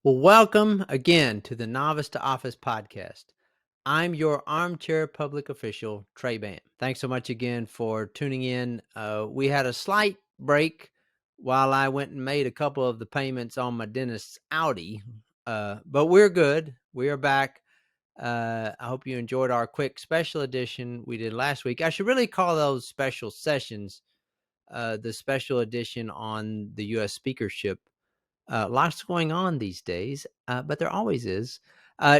Well, welcome again to the Novice to Office podcast. I'm your armchair public official, Trey Bam. Thanks so much again for tuning in. We had a slight break while I went and made a couple of the payments on my dentist's Audi, but we're good. We are back. I hope you enjoyed our quick special edition we did last week. I should really call those special sessions the special edition on the U.S. speakership. Lots going on these days, but there always is.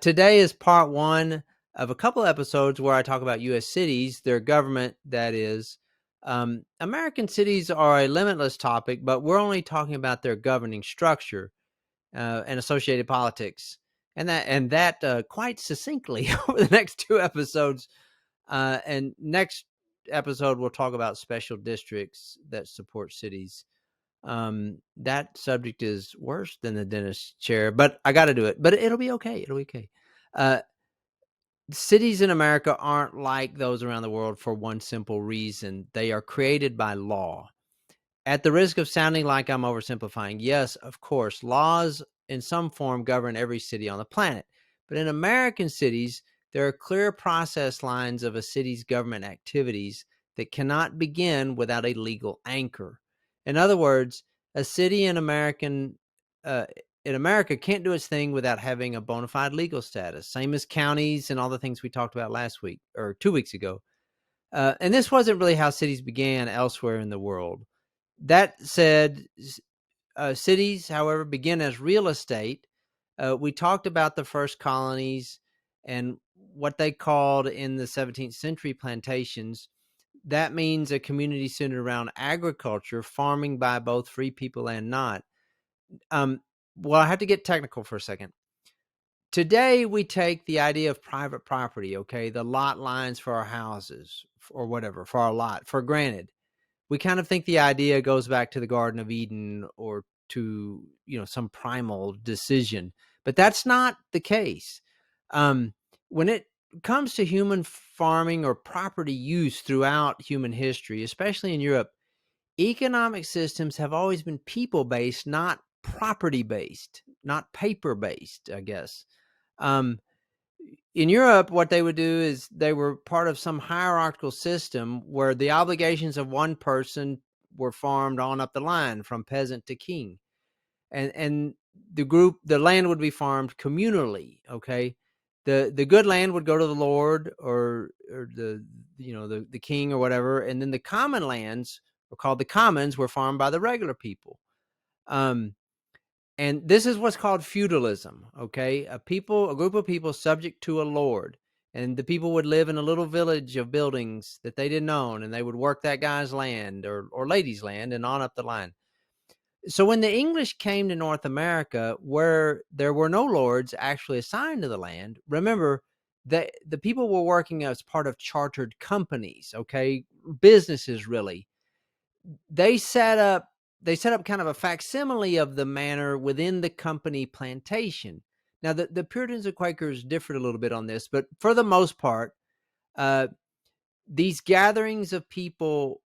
Today is part one of a couple episodes where I talk about U.S. cities, their government, that is. American cities are a limitless topic, but we're only talking about their governing structure and associated politics, and that quite succinctly over the next two episodes. And next episode, we'll talk about special districts that support cities. That subject is worse than the dentist chair, but I got to do it. But it'll be okay. It'll be okay. Uh, Cities in America aren't like those around the world for one simple reason: they are created by law. At the risk of sounding like I'm oversimplifying, yes, of course, laws in some form govern every city on the planet. But in American cities, there are clear process lines of a city's government activities that cannot begin without a legal anchor. In other words, a city in America can't do its thing without having a bona fide legal status, same as counties and all the things we talked about last week or 2 weeks ago. And this wasn't really how cities began elsewhere in the world. That said, cities, however, begin as real estate. We talked about the first colonies and what they called in the 17th century plantations. That means a community centered around agriculture, farming by both free people and not. Well, I have to get technical for a second. Today, we take the idea of private property, okay, the lot lines for our houses or whatever, for our lot, for granted. We kind of think the idea goes back to the Garden of Eden or to, some primal decision, but that's not the case. When it comes to human farming or property use throughout human history, especially in Europe, economic systems have always been people-based, not property-based, not paper-based, I guess. In Europe, what they would do is they were part of some hierarchical system where the obligations of one person were farmed on up the line from peasant to king. And the land would be farmed communally, okay? The good land would go to the Lord or the king or whatever, and then the common lands were called the commons, were farmed by the regular people. And this is what's called feudalism, okay? A group of people subject to a lord. And the people would live in a little village of buildings that they didn't own, and they would work that guy's land or lady's land and on up the line. So when the English came to North America, where there were no lords actually assigned to the land, remember, the people were working as part of chartered companies, okay? Businesses, really. They set up kind of a facsimile of the manor within the company plantation. Now, the Puritans and Quakers differed a little bit on this, but for the most part, these gatherings of people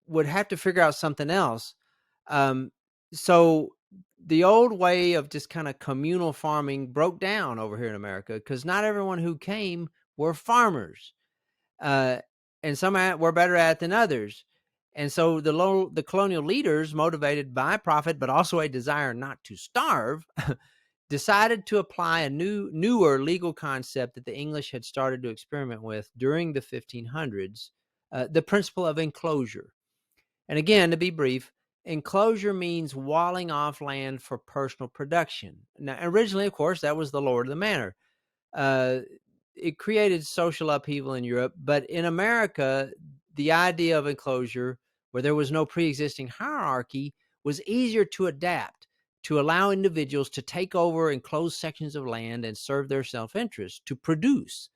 would have to figure out something else. So the old way of just kind of communal farming broke down over here in America because not everyone who came were farmers. And some were better at it than others. And so the colonial leaders, motivated by profit, but also a desire not to starve, decided to apply a newer legal concept that the English had started to experiment with during the 1500s, the principle of enclosure. And again, to be brief, enclosure means walling off land for personal production. Now, originally, of course, that was the lord of the manor. It created social upheaval in Europe, but in America, the idea of enclosure, where there was no pre-existing hierarchy, was easier to adapt to allow individuals to take over enclosed sections of land and serve their self-interest, to produce.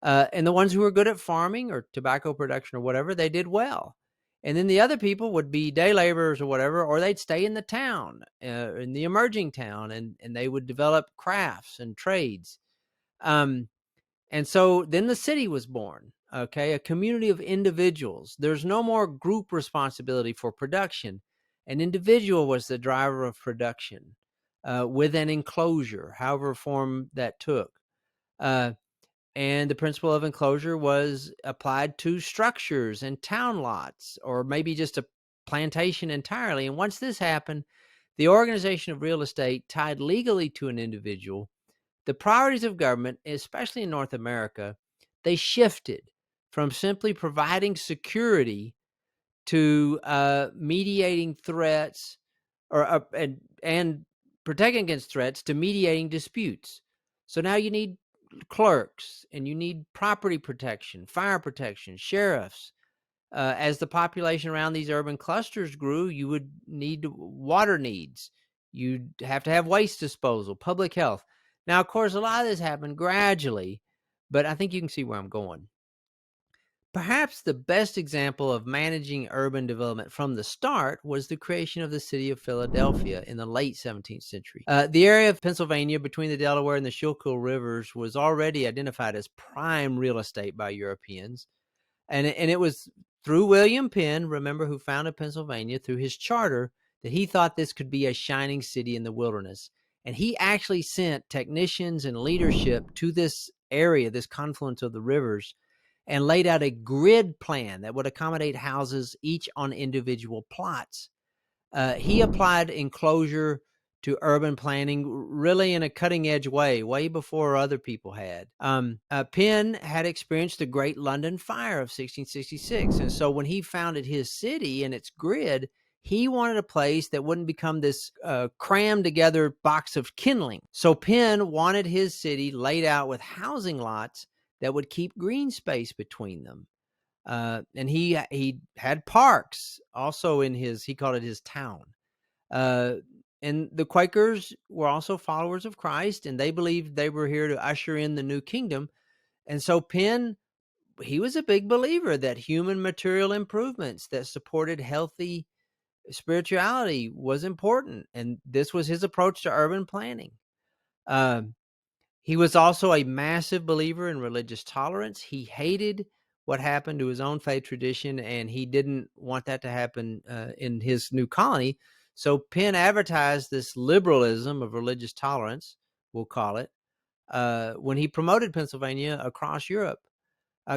And the ones who were good at farming or tobacco production or whatever, they did well. And then the other people would be day laborers or whatever, or they'd stay in the town, in the emerging town, and they would develop crafts and trades. And so then the city was born, okay, a community of individuals. There's no more group responsibility for production. An individual was the driver of production. with an enclosure, however form that took. Uh, and the principle of enclosure was applied to structures and town lots, or maybe just a plantation entirely. And once this happened, the organization of real estate tied legally to an individual. The priorities of government, especially in North America, they shifted from simply providing security to mediating threats, or and protecting against threats, to mediating disputes. So now you need clerks, and you need property protection, fire protection, sheriffs. As the population around these urban clusters grew, you would need water needs. You'd have to have waste disposal, public health. Now, of course, a lot of this happened gradually, but I think you can see where I'm going. Perhaps the best example of managing urban development from the start was the creation of the city of Philadelphia in the late 17th century. The area of Pennsylvania between the Delaware and the Schuylkill rivers was already identified as prime real estate by Europeans. And it was through William Penn, remember, who founded Pennsylvania, through his charter, that he thought this could be a shining city in the wilderness. And he actually sent technicians and leadership to this area, this confluence of the rivers, and laid out a grid plan that would accommodate houses each on individual plots. He applied enclosure to urban planning really in a cutting edge way before other people had. Penn had experienced the Great London Fire of 1666. And so when he founded his city and its grid, he wanted a place that wouldn't become this crammed together box of kindling. So Penn wanted his city laid out with housing lots that would keep green space between them. And he had parks also in his, he called it his town. And the Quakers were also followers of Christ, and they believed they were here to usher in the new kingdom. And so Penn, he was a big believer that human material improvements that supported healthy spirituality was important. And this was his approach to urban planning. He was also a massive believer in religious tolerance. He hated what happened to his own faith tradition, and he didn't want that to happen in his new colony. So Penn advertised this liberalism of religious tolerance, we'll call it, when he promoted Pennsylvania across Europe.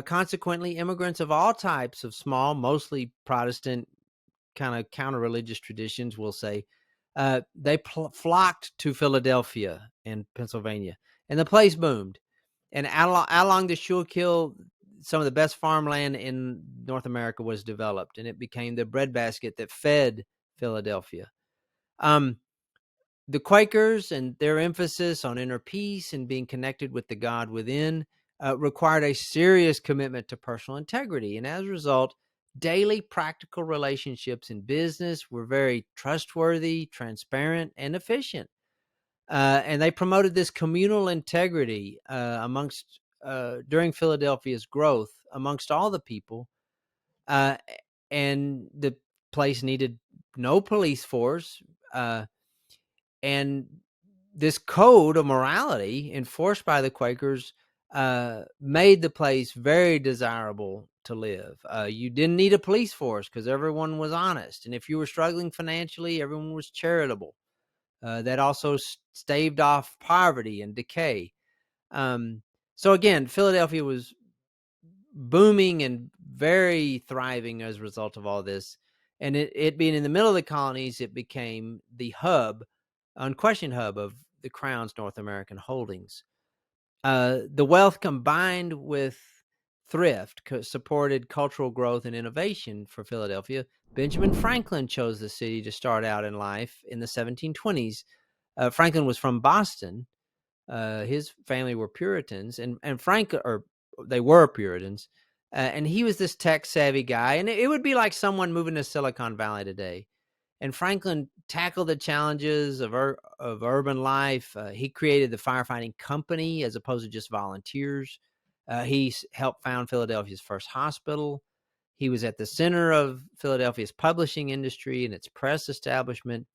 Consequently, immigrants of all types of small, mostly Protestant, kind of counter-religious traditions, we'll say, they flocked to Philadelphia and Pennsylvania, and the place boomed. And out along the Schuylkill, some of the best farmland in North America was developed, and it became the breadbasket that fed Philadelphia. The Quakers and their emphasis on inner peace and being connected with the God within required a serious commitment to personal integrity. And as a result, daily practical relationships in business were very trustworthy, transparent, and efficient. And they promoted this communal integrity during Philadelphia's growth amongst all the people. And the place needed no police force. And this code of morality enforced by the Quakers made the place very desirable to live. You didn't need a police force because everyone was honest. And if you were struggling financially, everyone was charitable. That also staved off poverty and decay. So again, Philadelphia was booming and very thriving as a result of all this. And it being in the middle of the colonies, it became the hub, unquestioned hub of the Crown's North American holdings. The wealth combined with thrift supported cultural growth and innovation for Philadelphia. Benjamin Franklin chose the city to start out in life in the 1720s. Franklin was from Boston. His family were Puritans, and they were Puritans. And he was this tech savvy guy, and it would be like someone moving to Silicon Valley today. And Franklin tackled the challenges of urban life. He created the firefighting company as opposed to just volunteers. He helped found Philadelphia's first hospital. He was at the center of Philadelphia's publishing industry and its press establishment.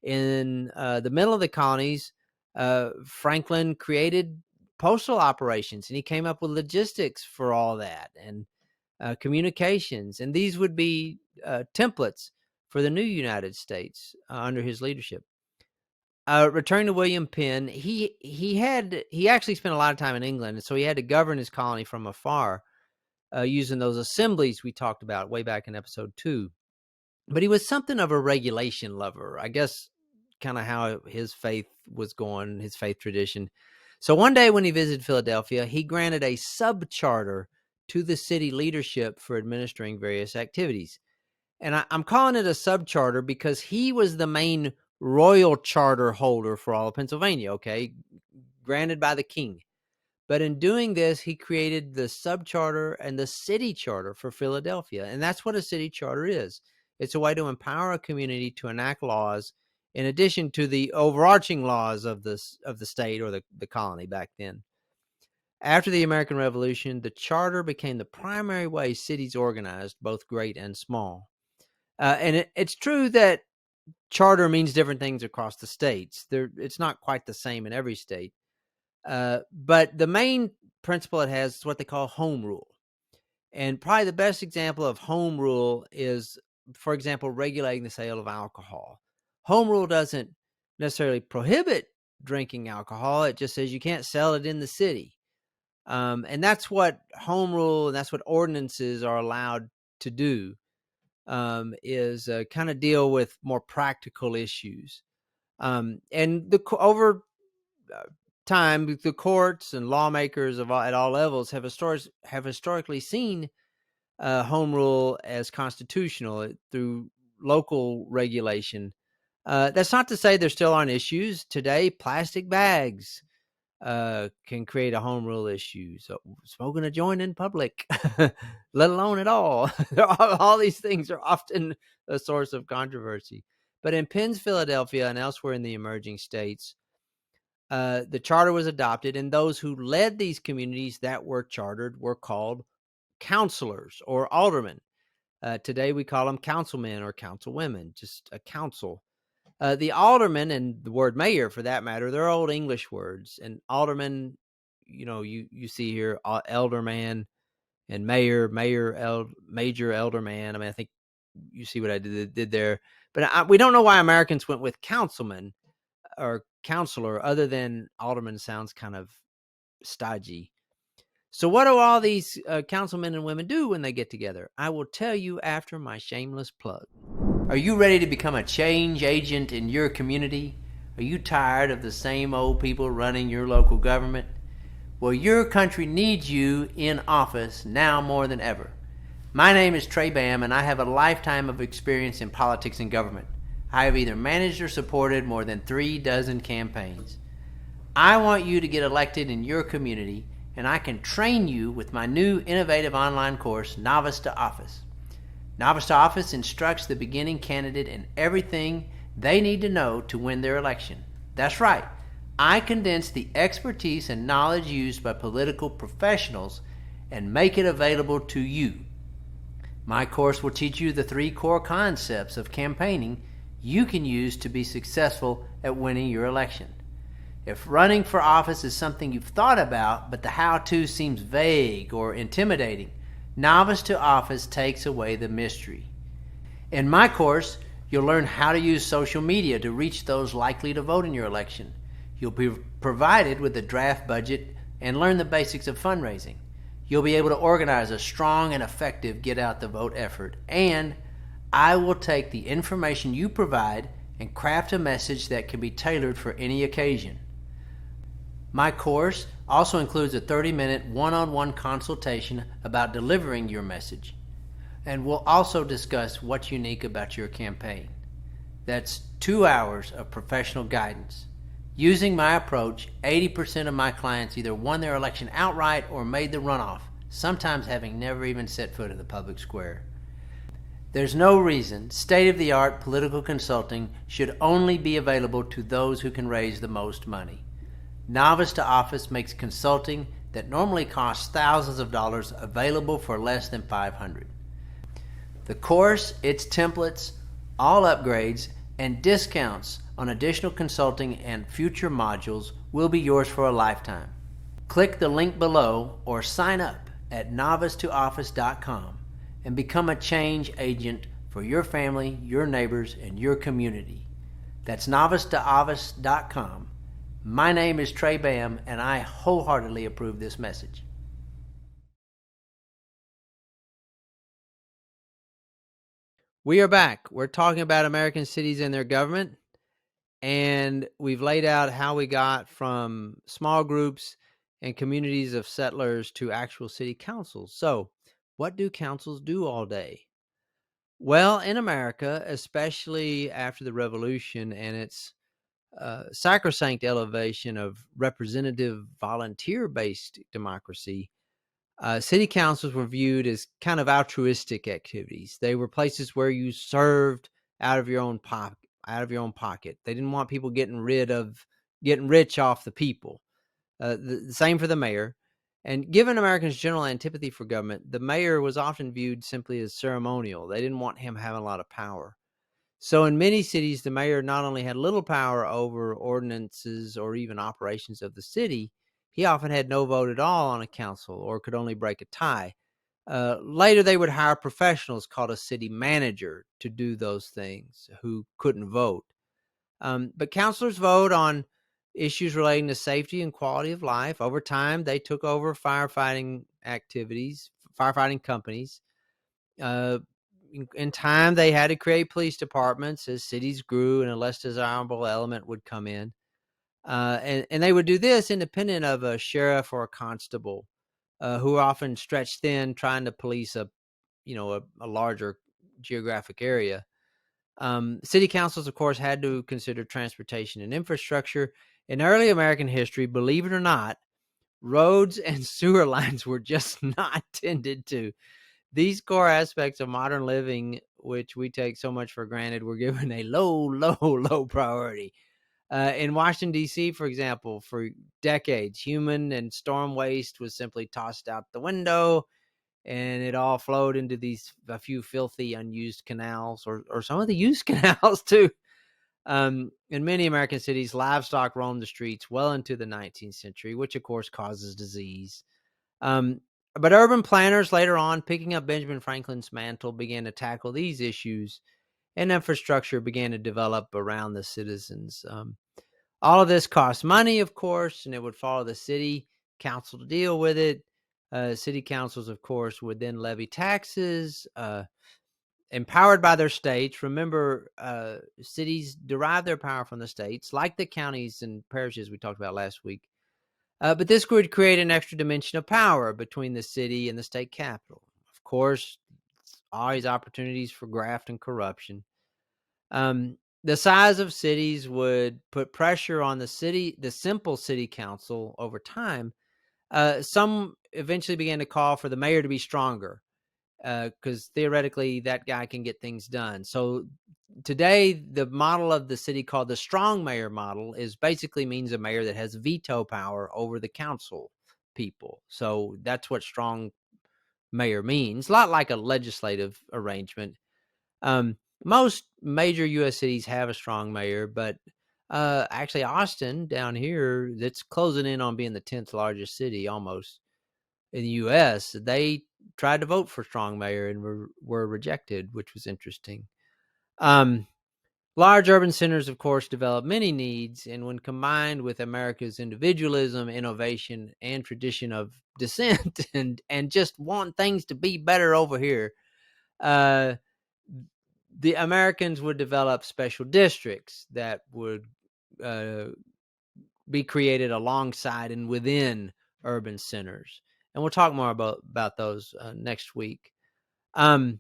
In the middle of the colonies, Franklin created postal operations, and he came up with logistics for all that, and communications. And these would be templates for the new United States under his leadership. Returning to William Penn, he actually spent a lot of time in England, and so he had to govern his colony from afar, using those assemblies we talked about way back in episode 2. But he was something of a regulation lover, I guess, kind of how his faith was going, his faith tradition. So one day when he visited Philadelphia, he granted a sub-charter to the city leadership for administering various activities. And I'm calling it a sub-charter because he was the main royal charter holder for all of Pennsylvania, okay, granted by the king. But in doing this, he created the sub-charter and the city charter for Philadelphia. And that's what a city charter is. It's a way to empower a community to enact laws in addition to the overarching laws of the state or the colony back then. After the American Revolution, the charter became the primary way cities organized, both great and small. And it's true that charter means different things across the states. It's not quite the same in every state. But the main principle it has is what they call home rule. And probably the best example of home rule is, for example, regulating the sale of alcohol. Home rule doesn't necessarily prohibit drinking alcohol. It just says you can't sell it in the city. And that's what home rule and that's what ordinances are allowed to do, is kind of deal with more practical issues. And over time, the courts and lawmakers at all levels have historically seen home rule as constitutional through local regulation. That's not to say there still aren't issues. Today, plastic bags can create a home rule issue. So smoking a joint in public, let alone at all. All these things are often a source of controversy. But in Penn's Philadelphia and elsewhere in the emerging states, the charter was adopted, and those who led these communities that were chartered were called councilors or aldermen. Today we call them councilmen or councilwomen, just a council. The alderman and the word mayor, for that matter, they're old English words. And alderman, you see here, elderman and mayor, major elderman. I mean, I think you see what I did there. But we don't know why Americans went with councilman or counselor, other than alderman sounds kind of stodgy. So what do all these councilmen and women do when they get together? I will tell you after my shameless plug. Are you ready to become a change agent in your community? Are you tired of the same old people running your local government? Well, your country needs you in office now more than ever. My name is Trey Bam, and I have a lifetime of experience in politics and government. I have either managed or supported more than 36 campaigns. I want you to get elected in your community, and I can train you with my new innovative online course, Novice to Office. Novice to Office instructs the beginning candidate in everything they need to know to win their election. That's right. I condense the expertise and knowledge used by political professionals and make it available to you. My course will teach you the 3 core concepts of campaigning you can use to be successful at winning your election. If running for office is something you've thought about, but the how-to seems vague or intimidating, Novice to Office takes away the mystery. In my course, you'll learn how to use social media to reach those likely to vote in your election. You'll be provided with a draft budget and learn the basics of fundraising. You'll be able to organize a strong and effective get-out-the-vote effort, and I will take the information you provide and craft a message that can be tailored for any occasion. My course also includes a 30-minute one-on-one consultation about delivering your message, and we'll also discuss what's unique about your campaign. That's 2 hours of professional guidance. Using my approach, 80% of my clients either won their election outright or made the runoff, sometimes having never even set foot in the public square. There's no reason state-of-the-art political consulting should only be available to those who can raise the most money. Novice to Office makes consulting that normally costs thousands of dollars available for less than $500. The course, its templates, all upgrades, and discounts on additional consulting and future modules will be yours for a lifetime. Click the link below or sign up at novicetooffice.com and become a change agent for your family, your neighbors, and your community. That's novice2office.com. My name is Trey Bam, and I wholeheartedly approve this message. We are back. We're talking about American cities and their government, and we've laid out how we got from small groups and communities of settlers to actual city councils. So, what do councils do all day? Well, in America, especially after the Revolution and its sacrosanct elevation of representative volunteer-based democracy, city councils were viewed as kind of altruistic activities. They were places where you served out of your own pocket. They didn't want people getting rich off the people. The same for the mayor. And given Americans' general antipathy for government, the mayor was often viewed simply as ceremonial. They didn't want him having a lot of power. So in many cities, the mayor not only had little power over ordinances or even operations of the city, he often had no vote at all on a council or could only break a tie. Later, they would hire professionals called a city manager to do those things who couldn't vote. But councilors vote on issues relating to safety and quality of life. Over time, they took over firefighting companies. In time, they had to create police departments as cities grew and a less desirable element would come in. And they would do this independent of a sheriff or a constable, who are often stretched thin trying to police a larger geographic area. City councils, of course, had to consider transportation and infrastructure. In early American history, believe it or not, roads and sewer lines were just not tended to. These core aspects of modern living, which we take so much for granted, were given a low priority. In Washington, D.C., for example, for decades, human and storm waste was simply tossed out the window, and it all flowed into a few filthy, unused canals, or some of the used canals, too. In many American cities, livestock roamed the streets well into the 19th century, which, of course, causes disease. But urban planners later on, picking up Benjamin Franklin's mantle, began to tackle these issues, and infrastructure began to develop around the citizens. All of this cost money, of course, and it would follow the city council to deal with it. City councils, of course, would then levy taxes, empowered by their states. Remember, cities derive their power from the states, like the counties and parishes we talked about last week. But this would create an extra dimension of power between the city and the state capital. Of course, always opportunities for graft and corruption. The size of cities would put pressure on the simple city council over time. Some eventually began to call for the mayor to be stronger, because theoretically that guy can get things done. So today, the model of the city called the strong mayor model basically means a mayor that has veto power over the council people. So that's what strong mayor means. A lot like a legislative arrangement. Most major U.S. cities have a strong mayor, but actually Austin down here, that's closing in on being the 10th largest city almost in the U.S., they tried to vote for strong mayor and were rejected, which was interesting. Large urban centers, of course, develop many needs, and when combined with America's individualism, innovation, and tradition of dissent, and just want things to be better over here, the Americans would develop special districts that would be created alongside and within urban centers. And we'll talk more about those next week. Thanks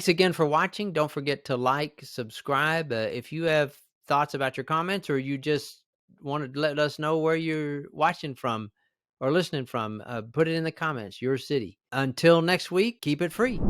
again for watching. Don't forget to like, subscribe. If you have thoughts about your comments, or you just want to let us know where you're watching from or listening from, put it in the comments, your city. Until next week, keep it free.